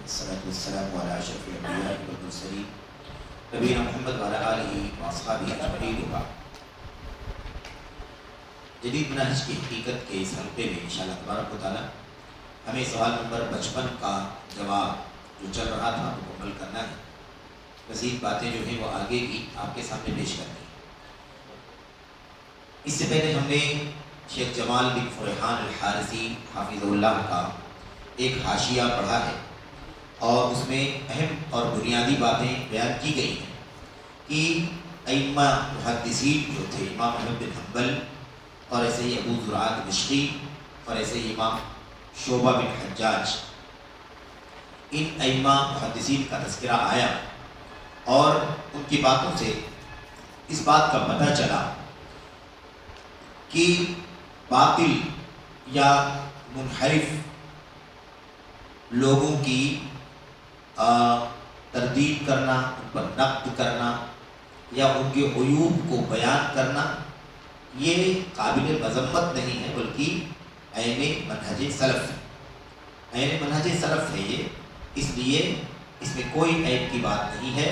والصلاة والسلام على أشرف الأنبياء والمرسلين نبينا محمد وعلى آلہ وأصحابہ أجمعین وبعد۔ جدید منہج کی حقیقت کے اس حلقے میں انشاءاللہ تبارک و تعالی ہمیں سوال نمبر 55 کا جواب جو چل رہا تھا مکمل کرنا ہے۔ مزید باتیں جو ہیں وہ آگے بھی آپ کے سامنے پیش کرنی ہیں۔ اس سے پہلے ہم نے شیخ جمال بن فرحان الحارثی حافظ اللہ کا ایک حاشیہ پڑھا ہے اور اس میں اہم اور بنیادی باتیں بیان کی گئی ہیں کہ ائمہ محدثین جو تھے امام احمد بن حنبل اور ایسے ہی ابو زرعہ دمشقی اور ایسے ہی امام شعبہ بن حجاج، ان ائمہ محدثین کا تذکرہ آیا اور ان کی باتوں سے اس بات کا پتہ چلا کہ باطل یا منحرف لوگوں کی تردید کرنا، ان پر نقد کرنا یا ان کے عیوب کو بیان کرنا یہ قابل مذمت نہیں ہے، بلکہ عین منہج سلف ہے۔ عین منہج سلف ہے یہ، اس لیے اس میں کوئی عیب کی بات نہیں ہے۔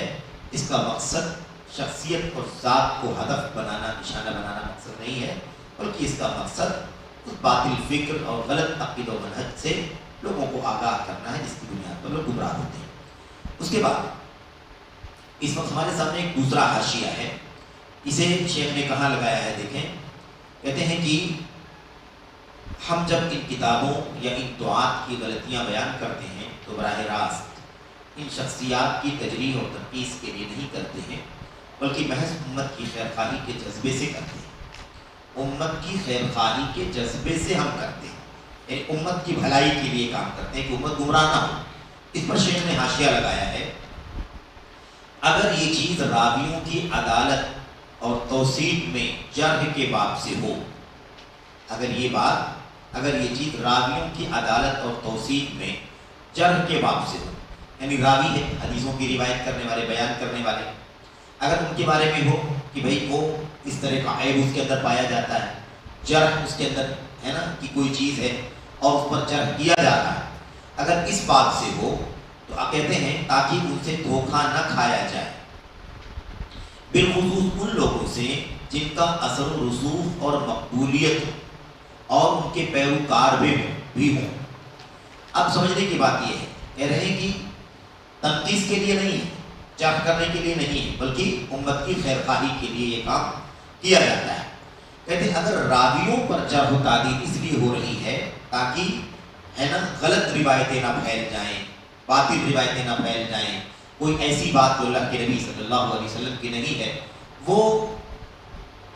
اس کا مقصد شخصیت اور ذات کو ہدف بنانا، نشانہ بنانا مقصد نہیں ہے، بلکہ اس کا مقصد اس باطل فکر اور غلط عقید و منہج سے لوگوں کو آگاہ کرنا ہے جس کی بنیاد پر لوگ گمراہ ہوتے ہیں۔ اس کے بعد اس وقت ہمارے سامنے ایک دوسرا حاشیہ ہے، اسے شیخ نے کہاں لگایا ہے دیکھیں، کہتے ہیں کہ ہم جب ان کتابوں یا ان دعات کی غلطیاں بیان کرتے ہیں تو براہ راست ان شخصیات کی تجریح اور تنقیص کے لیے نہیں کرتے ہیں، بلکہ محض امت کی خیر خواہی کے جذبے سے کرتے ہیں۔ امت کی خیر خواہی کے جذبے سے ہم کرتے ہیں، یعنی امت کی بھلائی کے لیے کام کرتے ہیں کہ امت گمراہ نہ ہو۔ اس پر شیخ نے حاشیہ لگایا ہے، اگر یہ چیز راویوں کی عدالت اور توثیق میں جرح کے باب سے ہو، اگر یہ چیز راویوں کی عدالت اور توثیق میں جرح کے باب سے ہو، یعنی راوی ہے حدیثوں کی روایت کرنے والے، بیان کرنے والے، اگر ان کے بارے میں ہو کہ بھئی وہ اس طرح کا عیب اس کے اندر پایا جاتا ہے، جرح اس کے اندر ہے نا کہ کوئی چیز ہے اور اس پر جرح کیا جاتا ہے، اگر اس بات سے ہو تو آپ کہتے ہیں تاکہ ان سے دھوکہ نہ کھایا جائے، بالخصوص ان لوگوں سے جن کا اثر و رسوخ اور مقبولیت اور ان کے پیروکار بھی ہوں۔ اب سمجھنے کی بات یہ ہے، کہہ رہے ہیں کہ تنقیص کے لیے نہیں ہے، جرح کرنے کے لیے نہیں ہے، بلکہ امت کی خیر خواہی کے لیے یہ کام کیا جاتا ہے۔ کہتے ہیں اگر راویوں پر جرح و تعدیل اس لیے ہو رہی ہے تاکہ ہے نا غلط روایتیں نہ پھیل جائیں، باطل روایتیں نہ پھیل جائیں، کوئی ایسی بات جو اللہ کے نبی صلی اللہ علیہ وسلم کی نہیں ہے وہ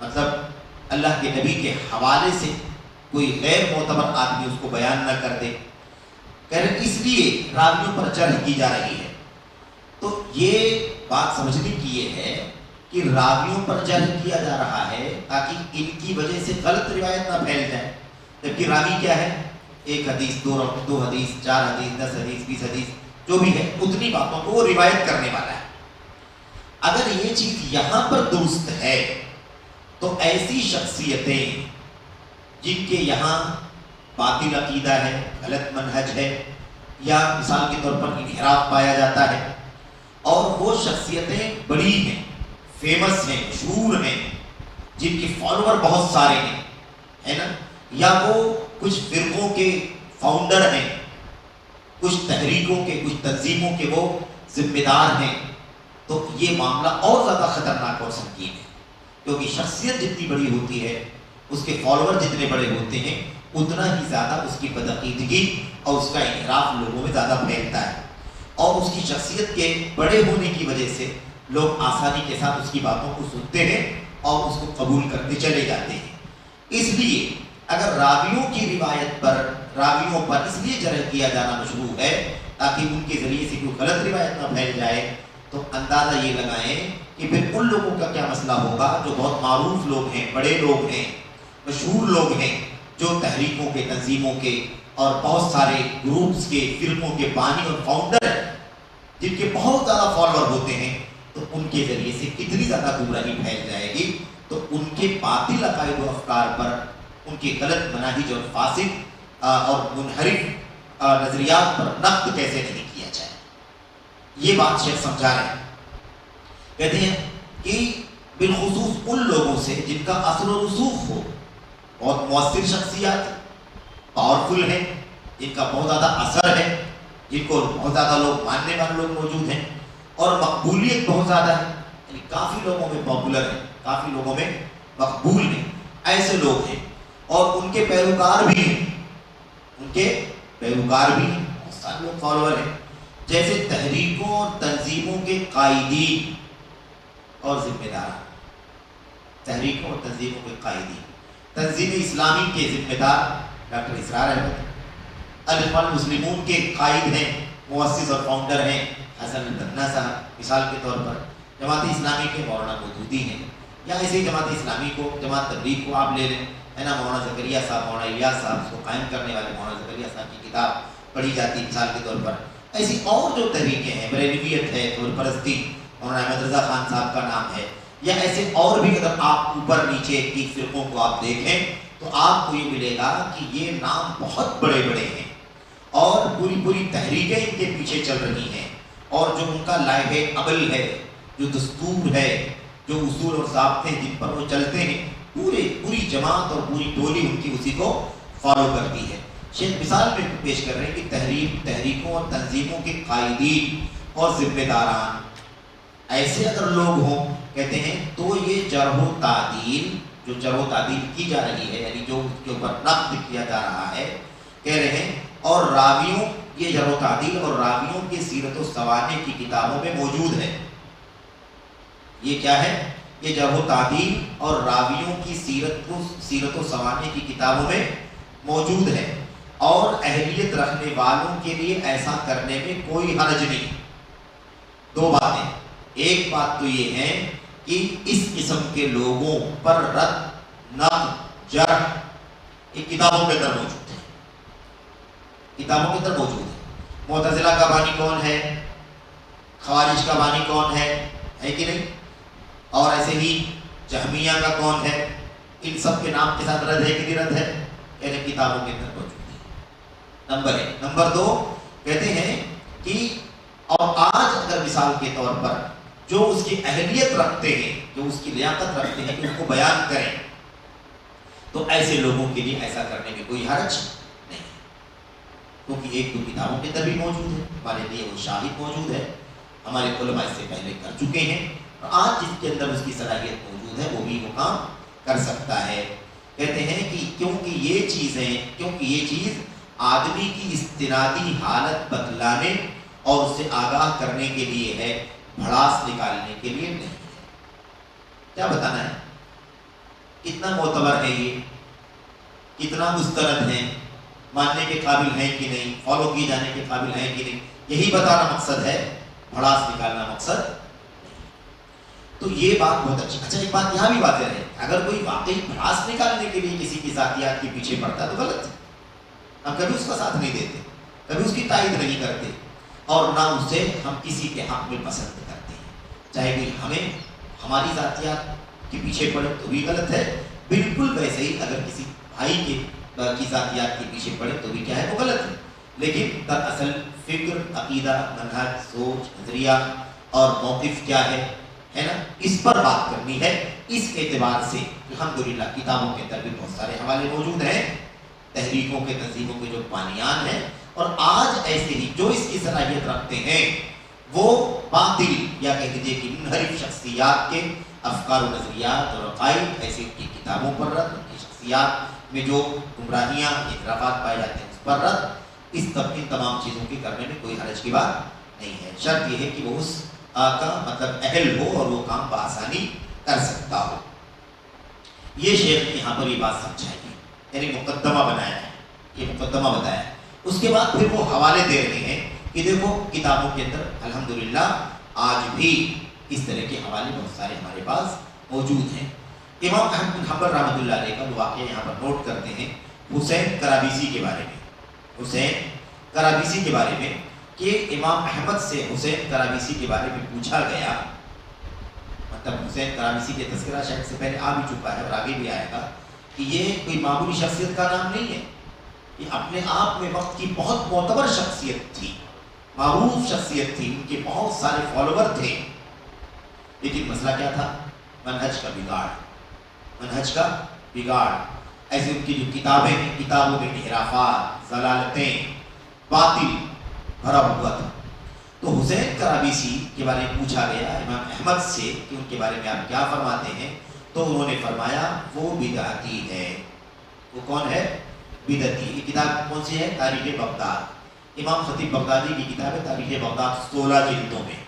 مطلب اللہ کے نبی کے حوالے سے کوئی غیر معتبر آدمی اس کو بیان نہ کر دے، کہہ رہے اس لیے راویوں پر جرح کی جا رہی ہے۔ تو یہ بات سمجھنے کی یہ ہے کہ راویوں پر جرح کیا جا رہا ہے تاکہ ان کی وجہ سے غلط روایت نہ پھیل جائے، جبکہ راوی کیا ہے، ایک حدیث، دو حدیث، 4 حدیث، 10 حدیث، 20 حدیث جو بھی ہے اتنی باتوں کو وہ روایت کرنے والا ہے۔ اگر یہ چیز یہاں پر درست ہے تو ایسی شخصیتیں جن کے یہاں باطل عقیدہ ہے، غلط منہج ہے یا مثال کے طور پر انحراف پایا جاتا ہے اور وہ شخصیتیں بڑی ہیں، فیمس ہیں، مشہور ہیں، جن کے فالوور بہت سارے ہیں، ہے نا، یا وہ کچھ فرقوں کے فاؤنڈر ہیں، کچھ تحریکوں کے، کچھ تنظیموں کے وہ ذمہ دار ہیں، تو یہ معاملہ اور زیادہ خطرناک اور سنگین ہے، کیونکہ شخصیت جتنی بڑی ہوتی ہے، اس کے فالوور جتنے بڑے ہوتے ہیں، اتنا ہی زیادہ اس کی بدعقیدگی اور اس کا انحراف لوگوں میں زیادہ پھیلتا ہے، اور اس کی شخصیت کے بڑے ہونے کی وجہ سے لوگ آسانی کے ساتھ اس کی باتوں کو سنتے ہیں اور اس کو قبول کرتے چلے جاتے ہیں۔ اس لیے اگر راویوں کی روایت پر، راویوں پر اس لیے جرح کیا جانا مشروع ہے تاکہ ان کے ذریعے سے کوئی غلط روایت نہ پھیل جائے، تو اندازہ یہ لگائیں کہ پھر ان لوگوں کا کیا مسئلہ ہوگا جو بہت معروف لوگ ہیں، بڑے لوگ ہیں، مشہور لوگ ہیں، جو تحریکوں کے، تنظیموں کے اور بہت سارے گروپس کے، فرقوں کے بانی اور فاؤنڈر ہیں، جن کے بہت زیادہ فالوور ہوتے ہیں، تو ان کے ذریعے سے کتنی زیادہ گمراہی پھیل جائے گی، تو ان کے باطل عقائد و افکار پر، ان کے غلط مناہج اور فاسد اور منحرف نظریات پر نقد کیسے نہیں کیا جائے۔ یہ بات شیخ سمجھا رہے ہیں، کہتے ہیں کہ بالخصوص ان لوگوں سے جن کا اثر و رسوخ ہو، بہت مؤثر شخصیات، پاورفل ہیں، جن کا بہت زیادہ اثر ہے، جن کو بہت زیادہ لوگ ماننے والے لوگ موجود ہیں، اور مقبولیت بہت زیادہ ہے، یعنی کافی لوگوں میں پاپولر ہے، کافی لوگوں میں مقبول ہیں، ایسے لوگ ہیں، اور ان کے پیروکار بھی ہیں، ان کے پیروکار بھی ہیں، بہت سارے لوگ فالوور ہیں، جیسے تحریکوں اور تنظیموں کے قائدین اور ذمہ دار، تحریکوں اور تنظیموں کے قائدین، تنظیم اسلامی کے ذمہ دار ڈاکٹر اسرار احمد، الاخوان المسلمون کے قائد ہیں، مؤسس اور فاؤنڈر ہیں حسن البنا صاحب، مثال کے طور پر جماعت اسلامی کے مولانا مودودی ہیں، یا ایسے جماعت اسلامی کو، جماعت تبلیغ کو آپ لے لیں، ہے نا، مولانا زکریا صاحب، مولانا الیاس صاحب، اس کو قائم کرنے والے مولانا زکریا صاحب کی کتاب پڑھی جاتی ہے مثال کے طور پر۔ ایسی اور جو تحریکیں ہیں، بریلویت ہے، قبر پرستی، مولانا احمد رضا خان صاحب کا نام ہے، یا ایسے اور بھی اگر آپ اوپر نیچے کی فرقوں کو آپ دیکھیں تو آپ کو یہ ملے گا کہ یہ نام بہت بڑے بڑے ہیں، اور پوری پوری تحریکیں ان کے پیچھے چل رہی ہیں، اور جو ان کا لائحہ عمل ہے، جو دستور ہے، جو اصول اور ضابطے جن پر وہ چلتے ہیں، پوری جماعت اور پوری ٹولی ان کی اسی کو فالو کرتی ہے۔ شیخ مثال میں پیش کر رہے ہیں کہ تحریکوں اور تنظیموں کے قائدین اور ذمہ داران ایسے اگر لوگ ہوں، کہتے ہیں تو یہ جرح و تعدیل، جو جرح و تعدیل کی جا رہی ہے، یعنی جو اس کے اوپر نقد کیا جا رہا ہے، کہہ رہے ہیں، اور راویوں، یہ جرح و تعدیل اور راویوں کی سیرت و سوانح کی کتابوں میں موجود ہے۔ یہ کیا ہے؟ یہ جرح و تعدیل اور راویوں کی سیرت و سوانح کی کتابوں میں موجود ہے، اور اہلیت رکھنے والوں کے لیے ایسا کرنے میں کوئی حرج نہیں۔ دو باتیں، ایک بات تو یہ ہے کہ اس قسم کے لوگوں پر رد، نقد، جرح یہ کتابوں کے اندر موجود ہے، کتابوں کے اندر موجود ہے۔ معتزلہ کا بانی کون ہے، خوارج کا بانی کون ہے کہ نہیں، اور ایسے ہی جہمیہ کا کون ہے، ان سب کے نام کے ساتھ رد ہے کہ نہیں رد ہے، یعنی کتابوں کے اندر موجود ہے، نمبر ایک۔ نمبر دو، کہتے ہیں کہ اور آج اگر مثال کے طور پر جو اس کی اہلیت رکھتے ہیں، جو اس کی لیاقت رکھتے ہیں کہ اس کو بیان کریں، تو ایسے لوگوں کے لیے ایسا کرنے میں کوئی حرج نہیں، کیونکہ ایک دو کتابوں کے اندر بھی موجود ہے، ہمارے لیے وہ شاہد موجود ہے، ہمارے علماء اس سے پہلے کر چکے ہیں، اور آج جس کے اندر اس کی صلاحیت موجود ہے وہ بھی وہ کام کر سکتا ہے۔ کہتے ہیں کہ کیونکہ یہ چیز آدمی کی استنادی حالت بتلانے اور اس سے آگاہ کرنے کے لیے ہے، بھڑاس نکالنے کے لیے نہیں ہے۔ کیا بتانا ہے؟ کتنا معتبر ہے، یہ کتنا مستند ہے، ماننے کے قابل ہیں کہ نہیں، فالو کیے جانے کے قابل ہیں کہ نہیں، یہی بتانا مقصد ہے، بھڑاس نکالنا مقصد نہیں۔ تو یہ بات بہت اچھی۔ اچھا، ایک بات یہاں بھی واضح ہے، اگر کوئی واقعی بھڑاس نکالنے کے لیے کسی کی ذاتیات کے پیچھے پڑتا ہے تو غلط ہے، ہم کبھی اس کا ساتھ نہیں دیتے، کبھی اس کی تائید نہیں کرتے، اور نہ اسے ہم کسی کے حق میں پسند کرتے ہیں، چاہے کوئی ہمیں ہماری ذاتیات کے پیچھے پڑے تو بھی غلط ہے، بالکل ویسے ہی اگر کسی بھائی کی ذاتیات کے پیچھے پڑے تو بھی کیا ہے، وہ غلط ہے۔ لیکن دراصل فکر، عقیدہ، منہج، سوچ، نظریہ اور موقف کیا ہے نا، اس پر بات کرنی ہے۔ اس اعتبار سے الحمدللہ کتابوں کے اندر بھی بہت سارے حوالے موجود ہیں، تحریکوں کے، تنظیموں کے جو بانیان ہیں، اور آج ایسے ہی جو اس کی صلاحیت رکھتے ہیں وہ باطل یا کہہ دیجیے کہ منحرف شخصیات کے افکار و نظریات اور عقائد، ایسے کی کتابوں پر رد، ان کی شخصیات میں جو گمراہیاں، اختلافات پائے جاتے ہیں اس پر رد، ان تمام چیزوں کے کرنے میں کوئی حرج کی بات نہیں ہے۔ شرط یہ ہے کہ وہ اس کا مطلب اہل ہو اور وہ کام بآسانی کر سکتا ہو۔ یہ شیخ نے یہاں پر یہ بات سمجھائی ہے، یعنی مقدمہ بنایا ہے، یہ مقدمہ بتایا ہے۔ اس کے بعد پھر وہ حوالے دے رہے ہیں کہ دیکھو کتابوں کے اندر الحمدللہ آج بھی اس طرح کے حوالے بہت سارے ہمارے پاس موجود ہیں۔ امام احمد بن حنبل رحمۃ اللہ علیہ کا واقعہ یہاں پر نوٹ کرتے ہیں، حسین کرابیسی کے بارے میں، حسین کرابیسی کے بارے میں، کہ امام احمد سے حسین کرابیسی کے بارے میں پوچھا گیا، مطلب حسین کرابیسی کے تذکرہ شاید سے پہلے آ بھی چکا ہے اور آگے بھی آئے گا، کہ یہ کوئی معمولی شخصیت کا نام نہیں ہے، یہ اپنے آپ میں وقت کی بہت معتبر شخصیت تھی، معروف شخصیت تھی، ان کے بہت سارے فالوور تھے، لیکن مسئلہ کیا تھا؟ منہج کا بگاڑ، منہج کا بگاڑ۔ ایسے ان کی جو کتابیں ہیں، کتابوں میں انحرافات، ضلالتیں، باطل بھرا ہوا تھا۔ تو حسین کرابیسی کے بارے میں پوچھا گیا امام احمد سے کہ ان کے بارے میں آپ کیا فرماتے ہیں، تو انہوں نے فرمایا وہ بدعتی ہے۔ وہ کون ہے؟ بدعتی۔ یہ کتاب کون سی ہے؟ تاریخ بغداد، امام خطیب بغدادی کی کتاب ہے تاریخ بغداد، 16 جلدوں میں۔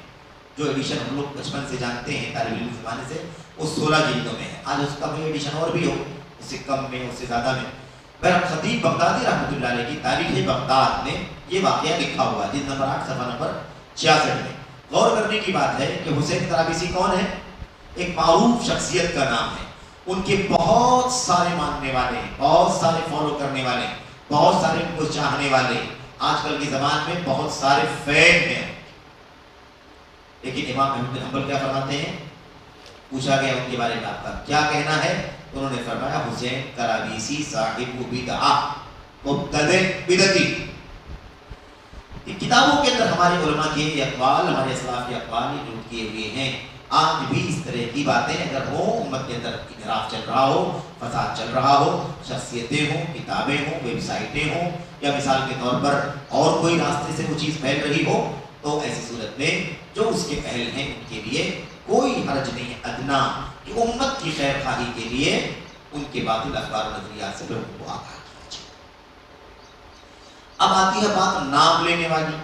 جو ایڈیشن ہم لوگ بچپن سے جانتے ہیں طالب علم زمانے سے، وہ 16 جلدوں میں ہے۔ آج اس کا کوئی ایڈیشن اور بھی ہو، اس سے کم میں، اس سے زیادہ میں۔ بہرحال خطیب بغدادی رحمۃ اللہ علیہ کی تاریخ بغداد میں یہ واقعہ لکھا ہوا ہے، جلد نمبر 8 صفحہ نمبر 66 میں۔ غور کرنے کی بات ہے کہ حسین کرابیسی کون ہے؟ ایک معروف شخصیت کا نام ہے۔ ان کے بہت سارے ماننے والے، بہت سارے فالو کرنے والے، بہت سارے ان کو چاہنے والے، آج کل کے زمان میں بہت سارے فین ہیں۔ لیکن امام احمد بن حنبل کیا فرماتے ہیں؟ پوچھا گیا ان کے بارے میں آپ کا کیا کہنا ہے؟ انہوں نے فرمایا حسین کرابیسی صاحب بدعہ، مبتدع، بدعتی۔ کتابوں کے اندر ہمارے علماء کے اقوال، ہمارے اسلاف کے اقوال نوٹ کیے ہوئے ہیں۔ آج بھی اس طرح کی باتیں اگر ہوں، امت کے اندر انحراف چل رہا ہو، فساد چل رہا ہو، شخصیتیں ہوں، کتابیں ہوں، ویب سائٹیں ہوں، یا مثال کے طور پر اور کوئی راستے سے وہ چیز پھیل رہی ہو، تو ایسی صورت میں جو اس کے اہل ہیں ان کے لیے کوئی حرج نہیں ادنا کہ امت کی خیر خواہی کے لیے ان کے باطل اخبار و نظریات سے لوگوں کو آگاہ کیا جائے۔ اب آتی ہے بات نام لینے والی،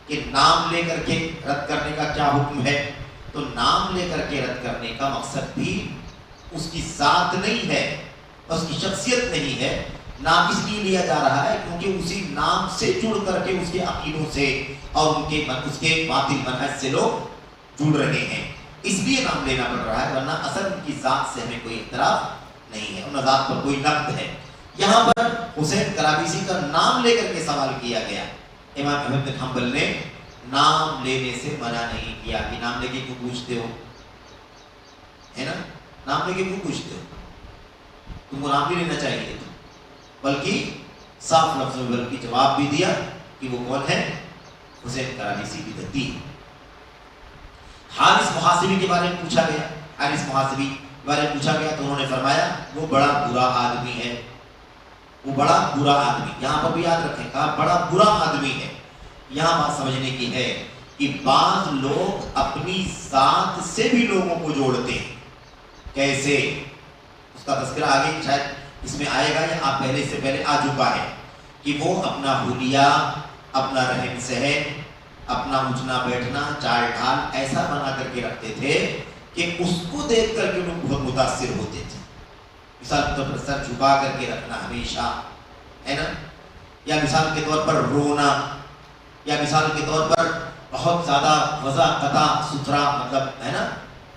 کہ نام لے کر کے رد کرنے کا کیا حکم ہے؟ تو نام لے کر کے رد کرنے کا مقصد بھی اس کی ذات نہیں ہے، اس کی شخصیت نہیں ہے۔ نام اس لیے لیا جا رہا ہے کیونکہ اسی نام سے جڑ کر کے اس کے عقیدوں سے اور اس کے باطل منہج سے لوگ جڑ رہے ہیں، اس لیے نام لینا پڑ رہا ہے، ورنہ اصل ان کی ذات سے ہمیں کوئی اعتراف نہیں ہے، ان ذات پر کوئی نقد ہے۔ یہاں پر حسین کرابیسی کا نام لے کر کے سوال کیا گیا، امام احمد بن حنبل نے نام لینے سے منع نہیں کیا کہ نام لے کے کیوں پوچھتے ہو، ہے نا؟ نام لے کے کیوں پوچھتے ہو؟ تم کو نام بھی لینا چاہیے، بلکہ صاف لفظ میں بلکہ جواب بھی دیا کہ وہ کون ہے؟ حسین کرابیسی بدعتی۔ حارث محاسبی کے بارے میں پوچھا گیا، حارث محاسبی کے بارے میں پوچھا گیا تو انہوں نے فرمایا وہ بڑا برا آدمی ہے، وہ بڑا برا آدمی۔ یہاں پر بھی یاد رکھیں، کہا بڑا برا آدمی ہے۔ یہاں بات سمجھنے کی ہے کہ بعض لوگ اپنی ذات سے بھی لوگوں کو جوڑتے ہیں۔ کیسے؟ اس کا تذکرہ آگے شاید اس میں آئے گا یا آپ پہلے سے پہلے آ چکا ہے کہ وہ اپنا حلیہ، اپنا رہن سہن، اپنا اٹھنا بیٹھنا، چال ڈھال ایسا بنا کر کے رکھتے تھے کہ اس کو دیکھ کر کے لوگ بہت متاثر ہوتے تھے۔ مثال کے طور پر سر جھکا کر کے رکھنا ہمیشہ، ہے نا؟ یا مثال کے طور پر رونا، یا مثال کے طور پر بہت زیادہ وضع قطع ستھرا، مطلب ہے نا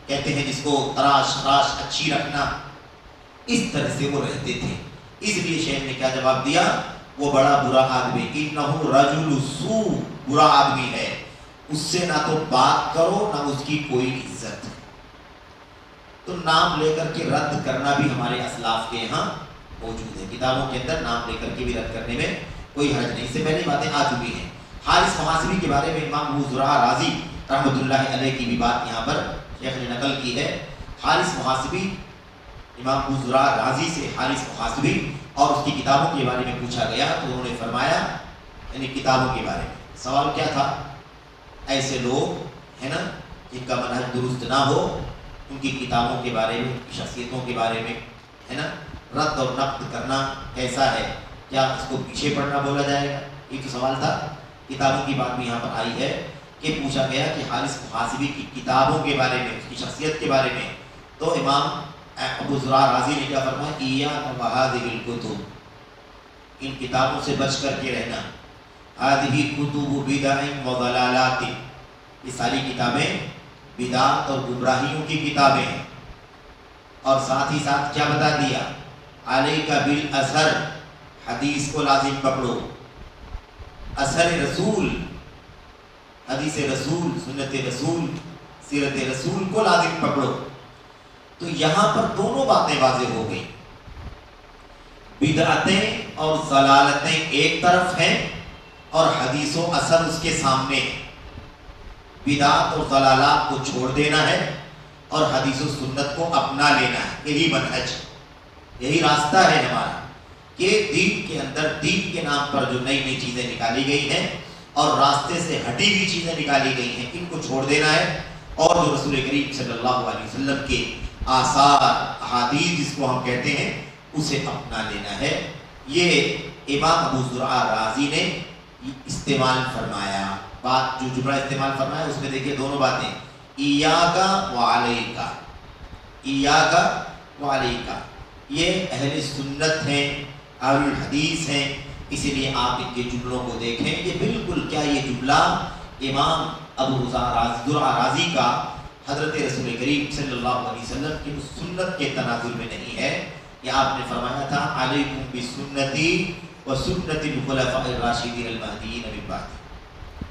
کہتے ہیں جس کو تراش خراش اچھی رکھنا، اس طرح سے وہ رہتے تھے۔ اس لیے شیخ نے کیا جواب دیا؟ وہ بڑا برا آدمی، انہ رجل سوء، برا آدمی ہے، اس سے نہ تو بات کرو نہ اس کی کوئی عزت۔ تو نام لے کر کے رد کرنا بھی ہمارے اسلاف کے یہاں موجود ہے، کتابوں کے اندر نام لے کر کے بھی رد کرنے میں کوئی حرج نہیں۔ اس سے پہلے باتیں آ چکی ہیں۔ حارث محاسبی کے بارے میں امام ابو زرعہ رازی رحمۃ اللہ علیہ کی بھی بات یہاں پر شیخ نے نقل کی ہے۔ حارث محاسبی، امام ابو زرعہ رازی سے حارث محاسبی اور اس کی کتابوں کے بارے میں پوچھا گیا تو انہوں نے فرمایا، یعنی کتابوں کے بارے میں سوال کیا تھا؟ ایسے لوگ ہے نا جن کا منہج درست نہ ہو، ان کی کتابوں کے بارے میں، ان کی شخصیتوں کے بارے میں ہے نا رد اور نقد کرنا کیسا ہے؟ کیا اس کو پیچھے پڑنا بولا جائے گا؟ یہ تو سوال تھا۔ کتابوں کی بات بھی یہاں پر آئی ہے کہ پوچھا گیا کہ حارث محاسبی کی کتابوں کے بارے میں، اس کی شخصیت کے بارے میں، تو امام ابو زرعہ رازی نے کیا فرمایا؟ ایاک وہذہ الکتب، ان کتابوں سے بچ کر کے رہنا۔ ہذہ کتب بدع و ضلالات، یہ ساری کتابیں بدعت اور گمراہیوں کی کتابیں ہیں۔ اور ساتھ ہی ساتھ کیا بتا دیا؟ علیک بالاثر، حدیث کو لازم پکڑو، اثر رسول، حدیث رسول، سنت رسول، سیرت رسول کو لازم پکڑو۔ تو یہاں پر دونوں باتیں واضح ہو گئی، بدعتیں اور ضلالتیں ایک طرف ہیں اور حدیث و اثر اس کے سامنے ہے، بدعات اور ضلالات کو چھوڑ دینا ہے اور حدیث و سنت کو اپنا لینا ہے۔ یہی منہج، یہی راستہ ہے ہمارا کہ دین کے اندر دین کے نام پر جو نئی نئی چیزیں نکالی گئی ہیں اور راستے سے ہٹی ہوئی چیزیں نکالی گئی ہیں، ان کو چھوڑ دینا ہے، اور جو رسول کریم صلی اللہ علیہ وسلم کے آثار احادیث جس کو ہم کہتے ہیں اسے اپنا لینا ہے۔ یہ امام ابو زرعہ رازی نے استعمال فرمایا، بات جو جملہ استعمال فرمایا اس میں دیکھیں دونوں باتیں، ایاکا وعلیکا، ایاکا وعلیکا، یہ اہل سنت ہیں، اہل الحدیث ہیں، اسی لیے آپ ان کے جملوں کو دیکھیں کہ بالکل کیا یہ جملہ امام ابو زرعہ رازی کا حضرت رسول کریم صلی اللہ علیہ وسلم کی سنت کے تناظر میں نہیں ہے۔ یہ آپ نے فرمایا تھا علیکم بسنتی وسنت الخلفاء الراشدین المہدیین من بعد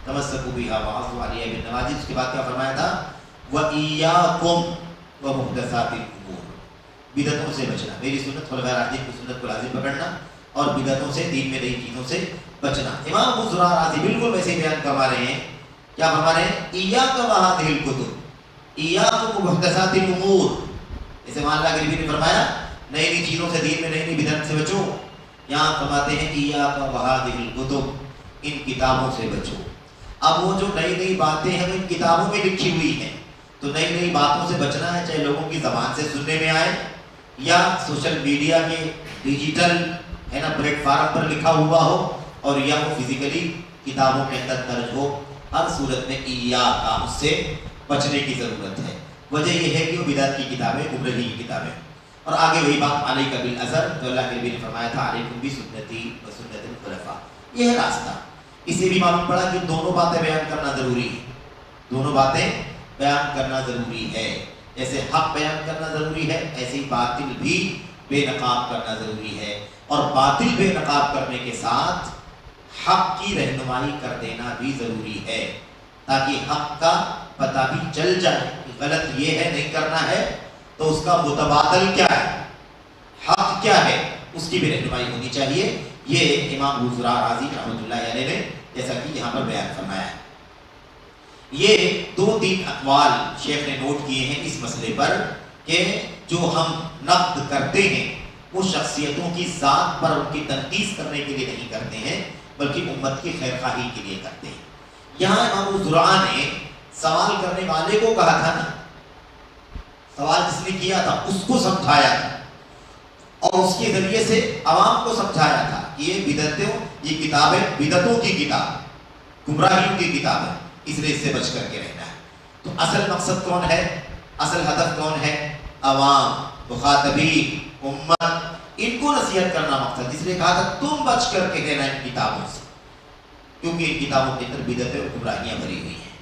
تمسکوا بها وعضوا علیہا بالنواجذ۔ اس کے بعد کیا فرمایا تھا؟ وَإِيَّاكُمْ وَمُحْدَثَاتِ الْأُمُورِ، بدعتوں سے بچنا، میری سنت خلفاء راشدین کی سنت کو لازم پکڑنا اور بدعتوں سے، دین میں نئی چیزوں سے بچنا۔ امام ابو زرعہ رازی بالکل ویسے بیان فرما رہے ہیں، کیا فرما رہے ہیں؟ ایاک وہذہ الکتب ایاک ومحدثات الامور، جیسے مان اللہ کے نبی نے فرمایا نئی نئی چیزوں سے، دین میں نئی نئی بدعت سے بچو، یہاں فرماتے ہیں ایاک وہذہ الکتب، ان کتابوں سے بچو۔ اب وہ جو نئی نئی باتیں ہیں وہ ان کتابوں میں لکھی ہوئی ہیں، تو نئی نئی باتوں سے بچنا ہے، چاہے لوگوں کی زبان سے سننے میں آئے یا سوشل میڈیا کے ڈیجیٹل ہے نا پلیٹ فارم پر لکھا ہوا ہو، اور یا وہ فزیکلی کتابوں کے اندر درج ہو، ہر صورت میں ایاک، اس سے بچنے کی ضرورت ہے۔ وجہ یہ ہے کہ وہ بدعت کی کتابیں، گمراہی کی کتابیں، اور آگے وہی بات علیک بالاثر جو اللہ کے نبی نے فرمایا تھا علیکم بسنتی وسنت الخلفاء، یہ ہے راستہ۔ اسے بھی معلوم پڑا کہ دونوں باتیں بیان کرنا ضروری ہے، دونوں باتیں بیان کرنا ضروری ہے، جیسے حق بیان کرنا ضروری ہے ایسے ہی باطل بھی بے نقاب کرنا ضروری ہے، اور باطل بے نقاب کرنے کے ساتھ حق کی رہنمائی کر دینا بھی ضروری ہے، تاکہ حق کا پتہ بھی چل جائے کہ غلط یہ ہے، نہیں کرنا ہے تو اس کا متبادل کیا ہے، حق کیا ہے، اس کی بھی رہنمائی ہونی چاہیے۔ یہ امام ابو زرعہ رازی رحمۃ اللہ علیہ نے جیسا کہ یہاں پر بیان فرمایا ہے۔ یہ دو تین اقوال شیخ نے نوٹ کیے ہیں اس مسئلے پر کہ جو ہم نقد کرتے ہیں وہ شخصیتوں کی ذات پر ان کی تنقیص کرنے کے لیے نہیں کرتے ہیں، بلکہ امت کی خیر خواہی کے لیے کرتے ہیں۔ یہاں امام ابو زرعہ نے سوال کرنے والے کو کہا تھا نا، سوال جس نے کیا تھا اس کو سمجھایا تھا، اور اس کے ذریعے سے عوام کو سمجھایا تھا کہ یہ بدعتوں، یہ کتابیں بدعتوں کی کتاب، گمراہیوں کی کتاب ہے، اس لیے اس سے بچ کر کے رہنا ہے۔ تو اصل مقصد کون ہے، اصل ہدف کون ہے؟ عوام، مخاطبین، امت، ان کو نصیحت کرنا مقصد، اس لیے کہا تھا تم بچ کر کے رہنا ان کتابوں سے، کیونکہ ان کتابوں کے اندر بدعتیں اور گمراہیاں بھری ہوئی ہیں۔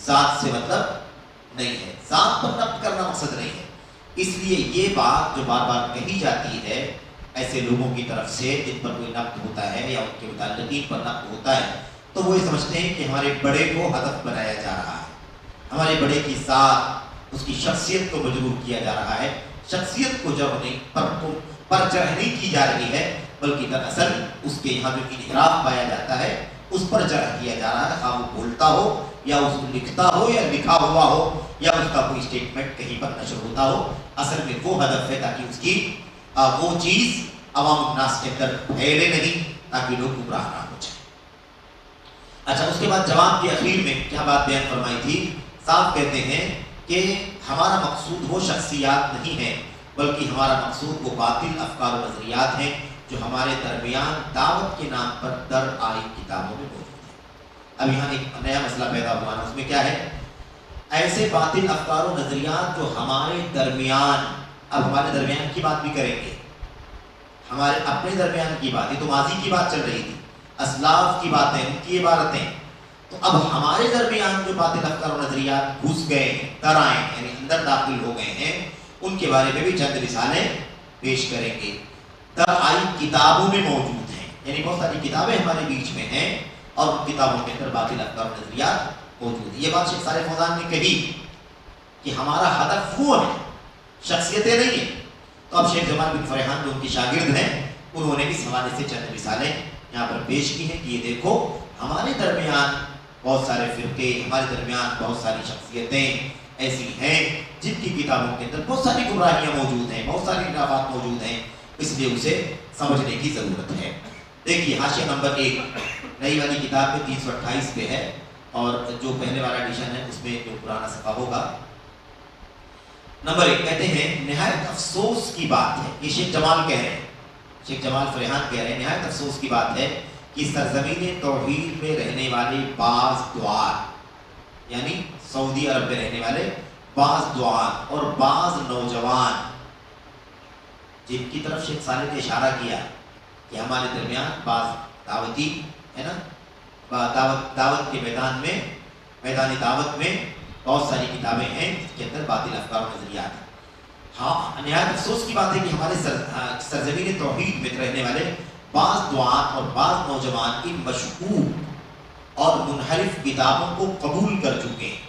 ذات سے مطلب نہیں ہے، ذات پر نقد کرنا مقصد نہیں ہے۔ اس لیے یہ بات جو بار بار کہی جاتی ہے ایسے لوگوں کی طرف سے جن پر کوئی نقد ہوتا ہے یا ان کے متعلقین پر نقد ہوتا ہے، تو وہ یہ سمجھتے ہیں کہ ہمارے بڑے کو ہدف بنایا جا رہا ہے، ہمارے بڑے کی ذات، اس کی شخصیت کو مجروح کیا جا رہا ہے، شخصیت کو جرح نہیں پر جرح نہیں کی جا رہی ہے، بلکہ دراصل اس کے یہاں جو انحراف پایا جاتا ہے اس پر جرح کیا جا رہا ہے، خواہ وہ بولتا ہو یا اس کو لکھتا ہو یا لکھا ہوا ہو یا اس کا کوئی اسٹیٹمنٹ کہیں پر نشر ہوتا ہو۔ اصل میں وہ ہدف ہے تاکہ اس کی وہ چیز عوام الناس کے اندر پھیلے نہیں، تاکہ لوگ گمراہ نہ ہو جائیں۔ اچھا، اس کے بعد جواب کے اخیر میں کیا بات بیان فرمائی تھی؟ صاحب کہتے ہیں کہ ہمارا مقصود وہ شخصیات نہیں ہے، بلکہ ہمارا مقصود وہ باطل افکار و نظریات ہیں جو ہمارے درمیان دعوت کے نام پر در آئی کتابوں میں موجود ہیں۔ اب یہاں ایک نیا مسئلہ پیدا ہوا ہے، اس میں کیا ہے؟ ایسے باطل افکار و نظریات جو ہمارے درمیان، اب ہمارے درمیان کی بات بھی کریں گے، ہمارے اپنے درمیان کی بات، یہ تو ماضی کی بات چل رہی تھی، اسلاف کی باتیں، ان کی عبارتیں، تو اب ہمارے درمیان جو باطل افکار و نظریات گھس گئے ہیں، در آئے ہیں، یعنی اندر داخل ہو گئے ہیں، ان کے بارے میں بھی چند رسالے پیش کریں گے۔ در آئی کتابوں میں موجود ہیں، یعنی بہت ساری کتابیں ہمارے بیچ میں ہیں اور ان کتابوں کے اندر باطل افکار و نظریات موجود ہیں۔ یہ بات شیخ صالح فوزان نے کہی کہ ہمارا ہدف وہ ہے، شخصیتیں نہیں ہیں۔ تو اب شیخ جمال بن فرحان جو ان کے شاگرد ہیں انہوں نے اس حوالے سے چند مثالیں یہاں پر پیش کی ہیں کہ یہ دیکھو ہمارے درمیان بہت سارے فرقے، ہمارے درمیان بہت ساری شخصیتیں ایسی ہیں جن کی کتابوں کے اندر بہت ساری گمراہیاں موجود ہیں، بہت ساری انحرافات موجود ہیں، اس لیے اسے سمجھنے کی ضرورت ہے۔ دیکھیے حاشیہ نمبر 1 نئی والی کتاب میں 328 پہ ہے، اور جو پہلے والا ایڈیشن ہے اس میں جو پرانا صفحہ ہوگا۔ نمبر 1 کہتے ہیں نہایت افسوس کی بات ہے، یہ شیخ جمال کہہ رہے ہیں، شیخ جمال فریحان کہہ رہے ہیں نہایت افسوس کی بات ہے کہ سرزمین توحید میں رہنے والے بعض دعات، یعنی سعودی عرب میں رہنے والے بعض دعات اور بعض نوجوان، جن کی طرف شیخ صالح نے اشارہ کیا کہ ہمارے درمیان بعض دعوتی ہے نا، دعوت کے میدان میں، میدان دعوت میں بہت ساری کتابیں ہیں جس کے اندر باطل افکار و نظریات ہیں۔ ہاں نہایت افسوس کی بات ہے کہ ہمارے سرزمین توحید میں رہنے والے بعض دعات اور بعض نوجوان ان مشکوک اور منحرف کتابوں کو قبول کر چکے ہیں۔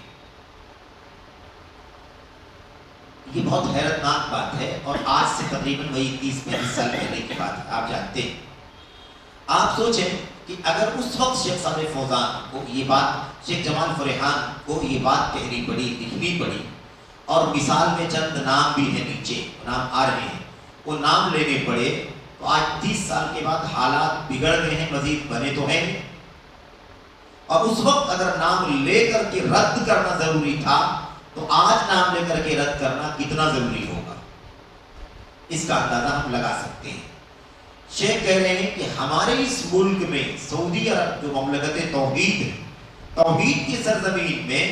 یہ بہت حیرت ناک بات ہے، اور آج سے تقریباً وہی 30-35 سال پہلے کی بات ہے، آپ جانتے ہیں۔ آپ سوچیں کہ اگر اس وقت شیخ صالح فوزان کو یہ بات، شیخ جمال فریحان کو یہ بات کہنی پڑی، لکھنی پڑی، اور مثال میں چند نام بھی ہیں، نیچے نام آ رہے ہیں، وہ نام لینے پڑے، تو آج 30 سال کے بعد حالات بگڑ گئے ہیں، مزید بنے تو ہیں نہیں۔ اور اس وقت اگر نام لے کر کے رد کرنا ضروری تھا تو آج نام لے کر کے رد کرنا کتنا ضروری ہوگا، اس کا اندازہ ہم لگا سکتے ہیں۔ شیخ کہہ رہے ہیں کہ ہمارے اس ملک میں سعودی عرب جو مملکت توحید ہے، توحید کی سرزمین میں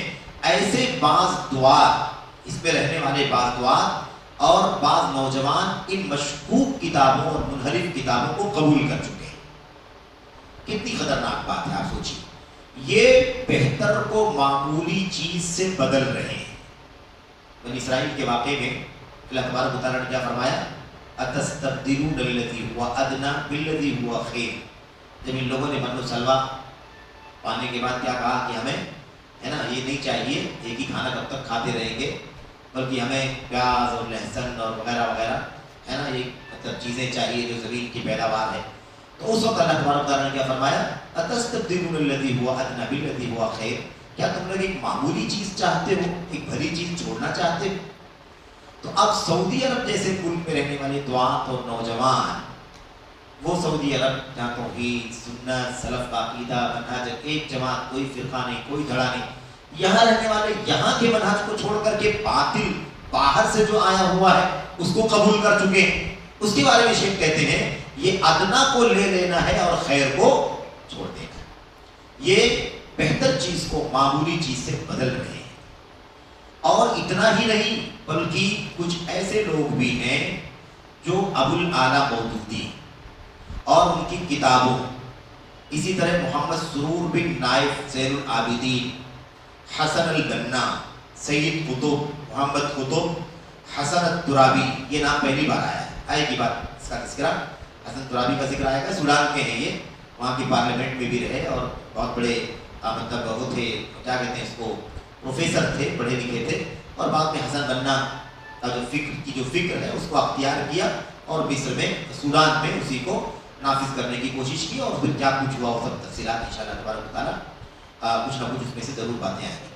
ایسے بعض دعات، اس پہ رہنے والے بعض دعات اور بعض نوجوان ان مشکوک کتابوں اور منحرف کتابوں کو قبول کر چکے ہیں۔ کتنی خطرناک بات ہے، آپ سوچیے، یہ بہتر کو معمولی چیز سے بدل رہے ہیں۔ بنی اسرائیل کے واقعے میں اللہ تبارک و تعالیٰ نے کیا فرمایا؟ اتستبدلون الذی هو ادنی بالذی هو خیر۔ جب ان لوگوں نے من و سلوہ پانے کے بعد کیا کہا کہ ہمیں ہے نا یہ نہیں چاہیے ایک ہی کھانا کب تک کھاتے رہیں گے، بلکہ ہمیں پیاز اور لہسن اور وغیرہ وغیرہ ہے نا یہ مطلب چیزیں چاہیے جو زمین کی پیداوار ہے، تو اس وقت اللہ تبارک و تعالیٰ نے کیا فرمایا؟ اتستبدلون الذی هو ادنی بالذی هو خیر۔ کیا تم لوگ ایک معمولی چیز چاہتے ہو، ایک بھلی چیز چھوڑنا چاہتے ہو؟ تو اب سعودی عرب جیسے ملک میں رہنے والے دعات اور نوجوان، وہ سعودی عرب جہاں توحید، سنت، سلف کا عقیدہ، منہج ایک جماعت، کوئی فرقہ نہیں، کوئی دھڑا نہیں، یہاں رہنے والے یہاں کے منہج کو چھوڑ کر کے باطل باہر سے جو آیا ہوا ہے اس کو قبول کر چکے ہیں۔ اس کے بارے میں شیخ کہتے ہیں یہ ادنا کو لے لینا ہے اور خیر کو چھوڑ دینا ہے۔ یہ بہتر چیز کو معمولی چیز سے بدل رہے ہیں۔ اور اتنا ہی نہیں بلکہ کچھ ایسے لوگ بھی ہیں جو ابوالعالی مودودی اور ان کی کتابوں، اسی طرح محمد سرور بن نائف زین العابدین، حسن البنا، سید قطب، محمد قطب، حسن الترابی، یہ نام پہلی بار آیا ہے، آئے گی بات اس کا تذکرہ، حسن ترابی کا ذکر آئے گا۔ سوڈان کے ہیں یہ، وہاں کی پارلیمنٹ میں بھی رہے اور بہت بڑے مطلب وہ تھے، کیا کہتے ہیں اس کو، پروفیسر تھے، پڑھے لکھے تھے، اور بعد میں حسن بنا کا جو فکر ہے اس کو اختیار کیا اور مصر میں، سوڈان میں اسی کو نافذ کرنے کی کوشش کی، اور پھر کیا کچھ ہوا وہ سب تفصیلات انشاءاللہ تبارک و تعالیٰ کچھ نہ کچھ اس میں سے ضرور باتیں آئیں گی۔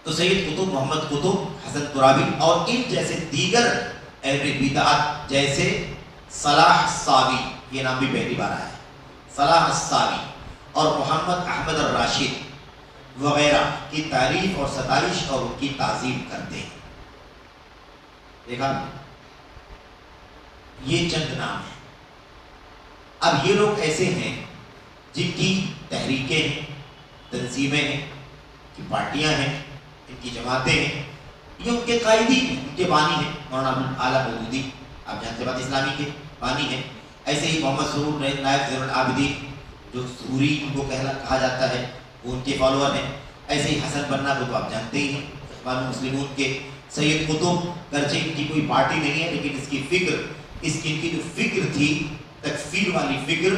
تو سید قطب، محمد قطب، حسن ترابی اور ان جیسے دیگر اہل بدعت جیسے صلاح الصاوی، یہ نام بھی پہلی بار آیا ہے، صلاح الصاوی اور محمد احمد الراشد وغیرہ کی تعریف اور ستائش اور ان کی تعظیم کرتے ہیں۔ دیکھا، یہ چند نام ہیں۔ اب یہ لوگ ایسے ہیں جن کی تحریکیں ہیں، تنظیمیں ہیں، کی پارٹیاں ہیں، ان کی جماعتیں ہیں، یہ ان کے قائدین ہیں، ان کے بانی ہیں۔ مولانا ابوالعالی مودودی آپ جانتے بات اسلامی کے بانی ہیں، ایسے ہی محمد سرور نائف زین العابدین جو سروری ان کو کہا جاتا ہے، وہ ان کے فالوور ہیں۔ ایسے ہی حسن بنا کو تو آپ جانتے ہی ہیں، اخوان المسلمون کے۔ سید قطب گرچہ ان کی کوئی پارٹی نہیں ہے لیکن اس کی فکر، ان کی جو فکر تھی تکفیر والی فکر،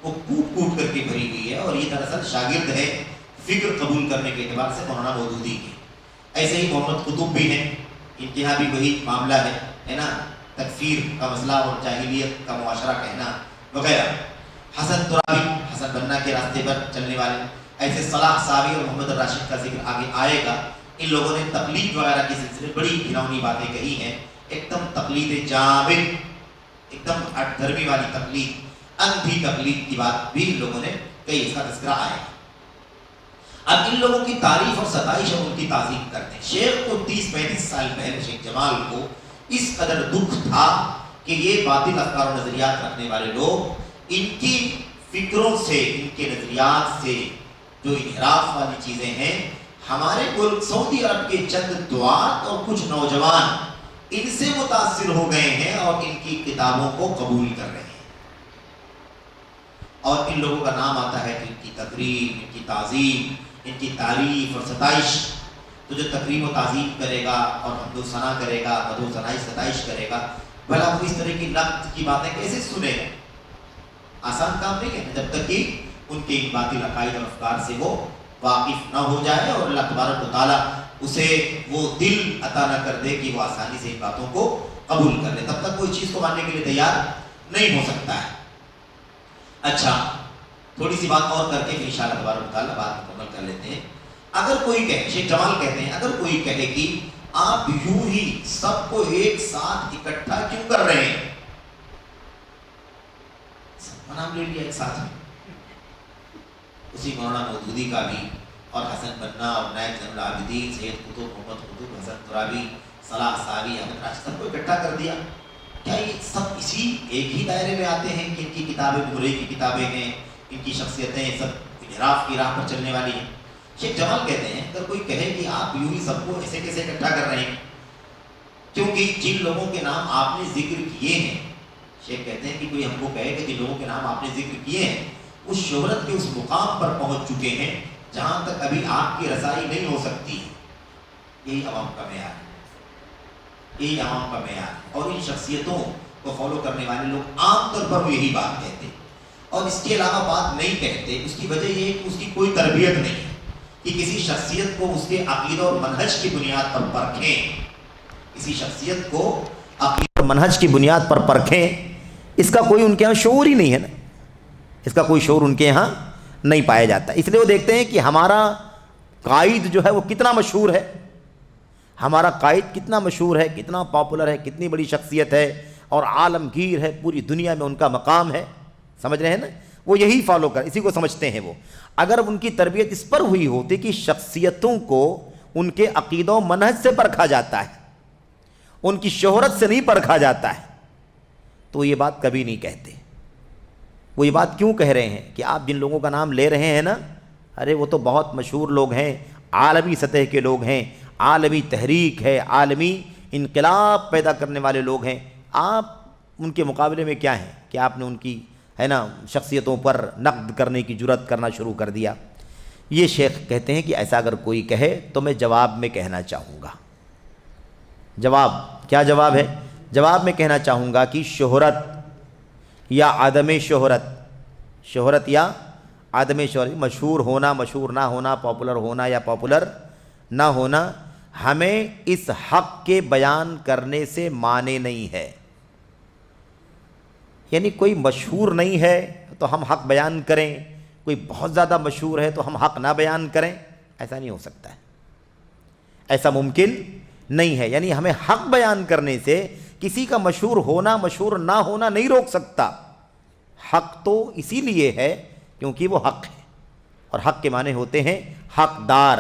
وہ کوٹ کوٹ کر کے بھری ہوئی ہے، اور یہ دراصل شاگرد ہے فکر قبول کرنے کے اعتبار سے مولانا مودودی کے۔ ایسے ہی محمد قطب بھی ہیں، ان کے یہاں بھی وہی معاملہ ہے نا، تکفیر کا مسئلہ اور جاہلیت کا معاشرہ کہنا وغیرہ. حسن ترابی، حسن بننا کے راستے پر چلنے والے، ایسے صلاح صاوی اور محمد الراشد کا ذکر آگے آئے گا. ان لوگوں نے تقلید وغیرہ کے سلسلے میں بڑی گھناؤنی باتیں کہی ہیں. ایک دم تقلید جامد، ایک دم ہٹ دھرمی والی تقلید، اندھی تقلید کی بات بھی ان لوگوں نے کئی، اس کا تذکرہ آئے گا. اب ان لوگوں کی تعریف اور ستائش اور ان کی تعظیم کرتے ہیں. شیخ کو 30-35 سال پہلے شیخ جمال کو اس قدر دکھ تھا کہ یہ باطل افکار و نظریات رکھنے والے لوگ ان کی فکروں سے، ان کے نظریات سے جو انحراف والی چیزیں ہیں، ہمارے ملک سعودی عرب کے چند دعات اور کچھ نوجوان ان سے متاثر ہو گئے ہیں اور ان کی کتابوں کو قبول کر رہے ہیں. اور ان لوگوں کا نام آتا ہے کہ ان کی تقریم، ان کی تعظیم، ان کی تعریف اور ستائش. تو جو تقریم و تعظیم کرے گا اور حمد و ثنا کرے گا، مدح و ثنائی ستائش کرے گا، بھلا وہ اس طرح کی نقد کی باتیں کیسے سنے گا؟ آسان کام نہیں ہے جب تک کہ ان کے ان باطل عقائد اور افکار سے وہ واقف نہ ہو جائے اور اللہ تبارک و تعالیٰ اسے وہ دل عطا نہ کر دے کہ وہ آسانی سے ان باتوں کو قبول کر لے. تب تک کوئی چیز کو ماننے کے لیے تیار نہیں ہو سکتا ہے. اچھا، تھوڑی سی بات اور کر کے پھر انشاءاللہ تبارک و تعالیٰ بات مکمل کر لیتے ہیں. اگر کوئی کہے، شیخ جمال کہتے ہیں، اگر کوئی کہے کہ آپ یوں ہی سب کو ایک ساتھ اکٹھا کیوں کر رہے ہیں؟ سب کا نام لے لیا ایک ساتھ میں، اسی مولانا مودودی کا بھی، اور حسن بننا اور نائب زین العابدین، سید قطب، محمد قطب، حسن ترابی، صلاح صاوی، احمد راشد، سب کو اکٹھا کر دیا. کیا یہ سب اسی ایک ہی دائرے میں آتے ہیں کہ ان کی کتابیں گمراہی کی کتابیں ہیں، ان کی شخصیتیں سب انحراف کی راہ پر چلنے والی ہیں؟ شیخ جمال کہتے ہیں اگر کوئی کہے کہ آپ یوں ہی سب کو ایسے کیسے اکٹھا کر رہے ہیں، کیونکہ جن لوگوں کے نام آپ نے ذکر کیے ہیں، شیخ کہتے ہیں کہ کوئی ہم کو کہے کہ جن لوگوں کے نام آپ نے ذکر کیے ہیں اس شہرت کے اس مقام پر پہنچ چکے ہیں جہاں تک ابھی آپ کی رسائی نہیں ہو سکتی. یہی عوام کا معیار ہے، یہی عوام کا معیار ہے. اور ان شخصیتوں کو فالو کرنے والے لوگ عام طور پر یہی بات کہتے ہیں اور اس کے علاوہ بات نہیں کہتے. اس کی وجہ یہ ہے کہ اس کی کوئی تربیت نہیں ہے کہ کسی شخصیت کو اس کے عقیدہ اور منہج کی بنیاد پر پرکھیں. کسی شخصیت کو عقیدہ اور منہج کی بنیاد پر پرکھیں، اس کا کوئی ان کے ہاں شعور ہی نہیں ہے نا، اس کا کوئی شعور ان کے یہاں نہیں پایا جاتا. اس لیے وہ دیکھتے ہیں کہ ہمارا قائد جو ہے وہ کتنا مشہور ہے، ہمارا قائد کتنا مشہور ہے، کتنا پاپولر ہے، کتنی بڑی شخصیت ہے اور عالمگیر ہے، پوری دنیا میں ان کا مقام ہے. سمجھ رہے ہیں نا؟ وہ یہی فالو کر، اسی کو سمجھتے ہیں وہ. اگر ان کی تربیت اس پر ہوئی ہوتی کہ شخصیتوں کو ان کے عقیدہ و منہج سے پرکھا جاتا ہے، ان کی شہرت سے نہیں پرکھا جاتا ہے، تو یہ بات کبھی نہیں کہتے. وہ یہ بات کیوں کہہ رہے ہیں کہ آپ جن لوگوں کا نام لے رہے ہیں نا، ارے وہ تو بہت مشہور لوگ ہیں، عالمی سطح کے لوگ ہیں، عالمی تحریک ہے، عالمی انقلاب پیدا کرنے والے لوگ ہیں. آپ ان کے مقابلے میں کیا ہیں کہ آپ نے ان کی ہے نا شخصیتوں پر نقد کرنے کی جرات کرنا شروع کر دیا. یہ شیخ کہتے ہیں کہ ایسا اگر کوئی کہے تو میں جواب میں کہنا چاہوں گا. جواب کیا جواب ہے؟ جواب میں کہنا چاہوں گا کہ شہرت یا عدم شہرت، شہرت یا عدم شہرت، مشہور ہونا، مشہور نہ ہونا، پاپولر ہونا یا پاپولر نہ ہونا، ہمیں اس حق کے بیان کرنے سے مانے نہیں ہے. یعنی کوئی مشہور نہیں ہے تو ہم حق بیان کریں، کوئی بہت زیادہ مشہور ہے تو ہم حق نہ بیان کریں، ایسا نہیں ہو سکتا ہے، ایسا ممکن نہیں ہے. یعنی ہمیں حق بیان کرنے سے کسی کا مشہور ہونا، مشہور نہ ہونا نہیں روک سکتا. حق تو اسی لیے ہے کیونکہ وہ حق ہے، اور حق کے معنی ہوتے ہیں حقدار،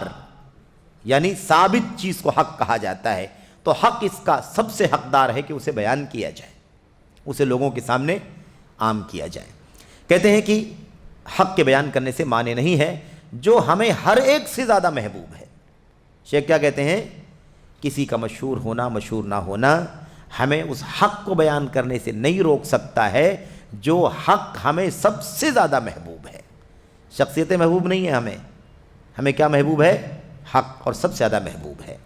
یعنی ثابت چیز کو حق کہا جاتا ہے. تو حق اس کا سب سے حقدار ہے کہ اسے بیان کیا جائے، اسے لوگوں کے سامنے عام کیا جائے. کہتے ہیں کہ حق کے بیان کرنے سے معنی نہیں ہے جو ہمیں ہر ایک سے زیادہ محبوب ہے. شیخ کیا کہتے ہیں؟ کسی کا مشہور ہونا، مشہور نہ ہونا ہمیں اس حق کو بیان کرنے سے نہیں روک سکتا ہے جو حق ہمیں سب سے زیادہ محبوب ہے. شخصیتیں محبوب نہیں ہیں ہمیں، ہمیں کیا محبوب ہے؟ حق، اور سب سے زیادہ محبوب ہے.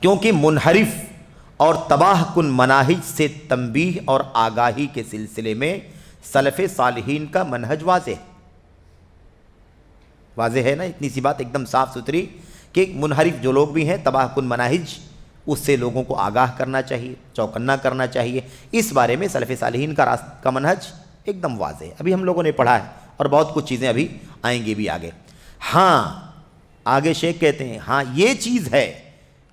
کیونکہ منحرف اور تباہ کن مناہج سے تنبیہ اور آگاہی کے سلسلے میں سلف صالحین کا منہج واضح ہے. واضح ہے نا اتنی سی بات ایک دم صاف ستھری کہ منحرف جو لوگ بھی ہیں، تباہ کن مناہج اس سے لوگوں کو آگاہ کرنا چاہیے، چوکنا کرنا چاہیے۔ اس بارے میں سلف صالحین کا منہج ایک دم واضح ہے، ابھی ہم لوگوں نے پڑھا ہے، اور بہت کچھ چیزیں ابھی آئیں گی بھی آگے۔ ہاں آگے شیخ کہتے ہیں ہاں یہ چیز ہے،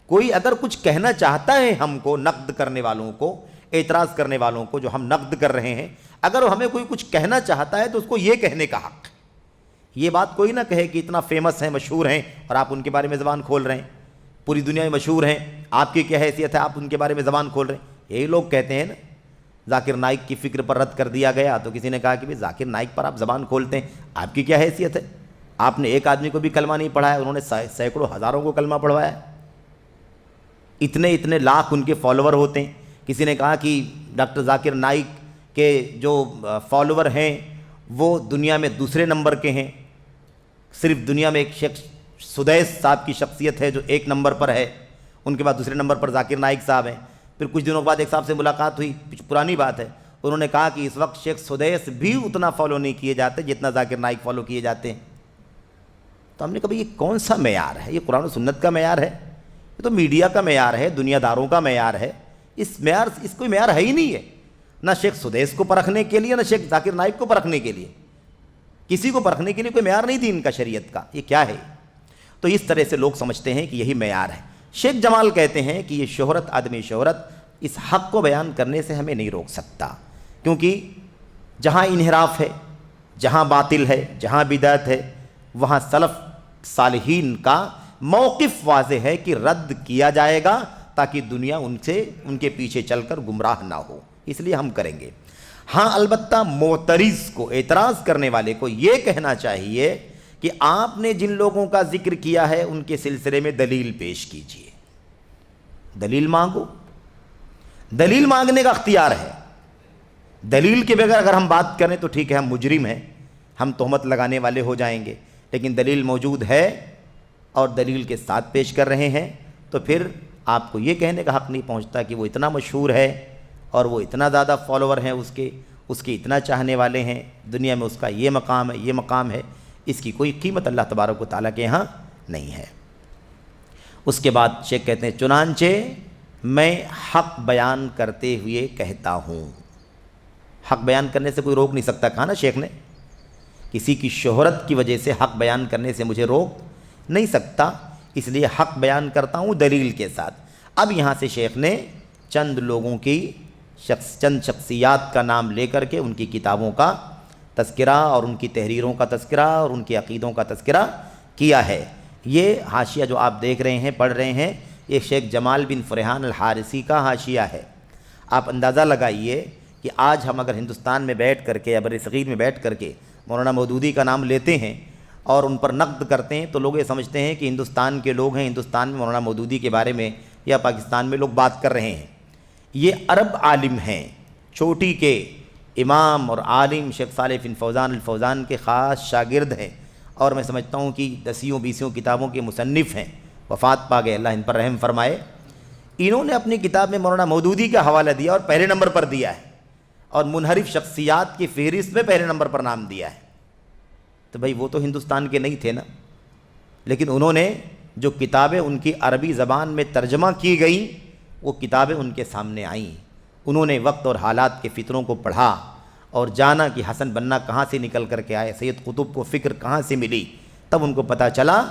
کوئی اگر کچھ کہنا چاہتا ہے ہم کو، نقد کرنے والوں کو، اعتراض کرنے والوں کو جو ہم نقد کر رہے ہیں، اگر ہمیں کوئی کچھ کہنا چاہتا ہے تو اس کو یہ کہنے کا حق۔ یہ بات کوئی نہ کہے کہ اتنا فیمس ہیں، مشہور ہیں، اور آپ ان کے بارے میں زبان کھول رہے ہیں، پوری دنیا میں مشہور ہیں، آپ کی کیا حیثیت ہے آپ ان کے بارے میں زبان کھول رہے ہیں۔ یہی لوگ کہتے ہیں نا، ذاکر نائک کی فکر پر رد کر دیا گیا تو کسی نے کہا کہ ذاکر نائک پر آپ زبان کھولتے ہیں، آپ کی کیا حیثیت ہے؟ آپ نے ایک آدمی کو بھی کلمہ نہیں پڑھایا، انہوں نے سینکڑوں ہزاروں کو کلمہ پڑھوایا، اتنے لاکھ ان کے فالوور ہوتے ہیں۔ کسی نے کہا کہ ڈاکٹر ذاکر نائک کے جو فالوور ہیں وہ دنیا میں دوسرے نمبر کے ہیں، صرف دنیا میں ایک شخص سدیس صاحب کی شخصیت ہے جو ایک نمبر پر ہے، ان کے بعد دوسرے نمبر پر ذاکر نائک صاحب ہیں۔ پھر کچھ دنوں بعد ایک صاحب سے ملاقات ہوئی، پرانی بات ہے، انہوں نے کہا کہ اس وقت شیخ سدیس بھی اتنا فالو نہیں کیے جاتے جتنا ذاکر نائک فالو کیے جاتے ہیں۔ تو ہم نے کہا یہ کون سا معیار ہے؟ یہ قرآن و سنت کا معیار ہے؟ یہ تو میڈیا کا معیار ہے، دنیا داروں کا معیار ہے۔ اس کوئی معیار ہے ہی نہیں ہے، نہ شیخ سدیس کو پرکھنے کے لیے، نہ شیخ ذاکر نائک کو پرکھنے کے لیے، کسی کو پرکھنے کے لیے کوئی معیار نہیں دین کا، شریعت کا۔ یہ کیا ہے؟ تو اس طرح سے لوگ سمجھتے ہیں کہ یہی معیار ہے۔ شیخ جمال کہتے ہیں کہ یہ شہرت، عدم شہرت، اس حق کو بیان کرنے سے ہمیں نہیں روک سکتا، کیونکہ جہاں انحراف ہے، جہاں باطل ہے، جہاں بدعت ہے، وہاں سلف صالحین کا موقف واضح ہے کہ رد کیا جائے گا تاکہ دنیا ان کے پیچھے چل کر گمراہ نہ ہو، اس لیے ہم کریں گے۔ ہاں البتہ معترض کو، اعتراض کرنے والے کو یہ کہنا چاہیے کہ آپ نے جن لوگوں کا ذکر کیا ہے ان کے سلسلے میں دلیل پیش کیجیے، دلیل مانگو، دلیل مانگنے کا اختیار ہے۔ دلیل کے بغیر اگر ہم بات کریں تو ٹھیک ہے، ہم مجرم ہیں، ہم تہمت لگانے والے ہو جائیں گے، لیکن دلیل موجود ہے اور دلیل کے ساتھ پیش کر رہے ہیں تو پھر آپ کو یہ کہنے کا حق نہیں پہنچتا کہ وہ اتنا مشہور ہے اور وہ اتنا زیادہ فالوور ہیں، اس کے اتنا چاہنے والے ہیں، دنیا میں اس کا یہ مقام ہے، یہ مقام ہے، اس کی کوئی قیمت اللہ تبارک و تعالیٰ کے یہاں نہیں ہے۔ اس کے بعد شیخ کہتے ہیں چنانچہ میں حق بیان کرتے ہوئے کہتا ہوں، حق بیان کرنے سے کوئی روک نہیں سکتا، کہا نا شیخ نے، کسی کی شہرت کی وجہ سے حق بیان کرنے سے مجھے روک نہیں سکتا، اس لیے حق بیان کرتا ہوں دلیل کے ساتھ۔ اب یہاں سے شیخ نے چند لوگوں کی چند شخصیات کا نام لے کر کے ان کی کتابوں کا تذکرہ اور ان کی تحریروں کا تذکرہ اور ان کے عقیدوں کا تذکرہ کیا ہے۔ یہ حاشیہ جو آپ دیکھ رہے ہیں، پڑھ رہے ہیں، یہ شیخ جمال بن فرحان الحارثی کا حاشیہ ہے۔ آپ اندازہ لگائیے کہ آج ہم اگر ہندوستان میں بیٹھ کر کے یا بر صغیر میں بیٹھ کر کے مولانا مودودی کا نام لیتے ہیں اور ان پر نقد کرتے ہیں تو لوگ یہ سمجھتے ہیں کہ ہندوستان کے لوگ ہیں، ہندوستان میں مولانا مودودی کے بارے میں یا پاکستان میں لوگ بات کر رہے ہیں۔ یہ عرب عالم ہیں، چوٹی کے امام اور عالم شیخ صالح بن فوزان الفوزان کے خاص شاگرد ہیں، اور میں سمجھتا ہوں کہ 10 کتابوں کے مصنف ہیں، وفات پا گئے، اللہ ان پر رحم فرمائے۔ انہوں نے اپنی کتاب میں مولانا مودودی کا حوالہ دیا اور پہلے نمبر پر دیا ہے، اور منحرف شخصیات کی فہرست میں پہلے نمبر پر نام دیا ہے۔ تو بھائی وہ تو ہندوستان کے نہیں تھے نا، لیکن انہوں نے جو کتابیں ان کی عربی زبان میں ترجمہ کی گئیں وہ کتابیں ان کے سامنے آئیں، انہوں نے وقت اور حالات کے فتنوں کو پڑھا اور جانا کہ حسن بننا کہاں سے نکل کر کے آئے، سید قطب کو فکر کہاں سے ملی، تب ان کو پتہ چلا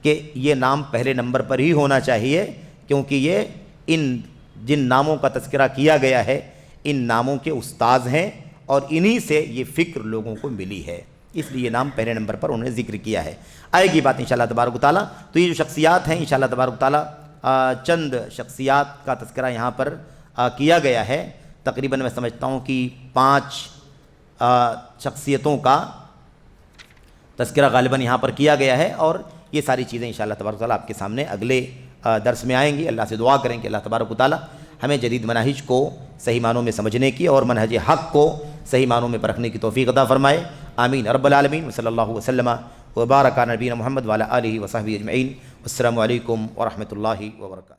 کہ یہ نام پہلے نمبر پر ہی ہونا چاہیے، کیونکہ یہ جن ناموں کا تذکرہ کیا گیا ہے ان ناموں کے استاذ ہیں اور انہی سے یہ فکر لوگوں کو ملی ہے، اس لیے یہ نام پہلے نمبر پر انہوں نے ذکر کیا ہے۔ آئے گی بات انشاءاللہ تبارک و تعالیٰ۔ تو یہ جو شخصیات ہیں انشاءاللہ تبارک و تعالیٰ چند شخصیات کا تذکرہ یہاں پر کیا گیا ہے، تقریباً میں سمجھتا ہوں کہ 5 شخصیتوں کا تذکرہ غالباً یہاں پر کیا گیا ہے، اور یہ ساری چیزیں انشاءاللہ تبارک و تعالیٰ آپ کے سامنے اگلے درس میں آئیں گی۔ اللہ سے دعا کریں کہ اللہ تبارک و تعالیٰ ہمیں جدید مناہج کو صحیح معنوں میں سمجھنے کی اور منہج حق کو صحیح معنوں میں پرکھنے کی توفیق عطا فرمائے، آمین رب العالمین۔ صلی اللہ وسلم وبارک علی نبینا محمد وعلی آلہ وصحبہ اجمعین۔ السلام علیکم ورحمۃ اللہ وبرکاتہ۔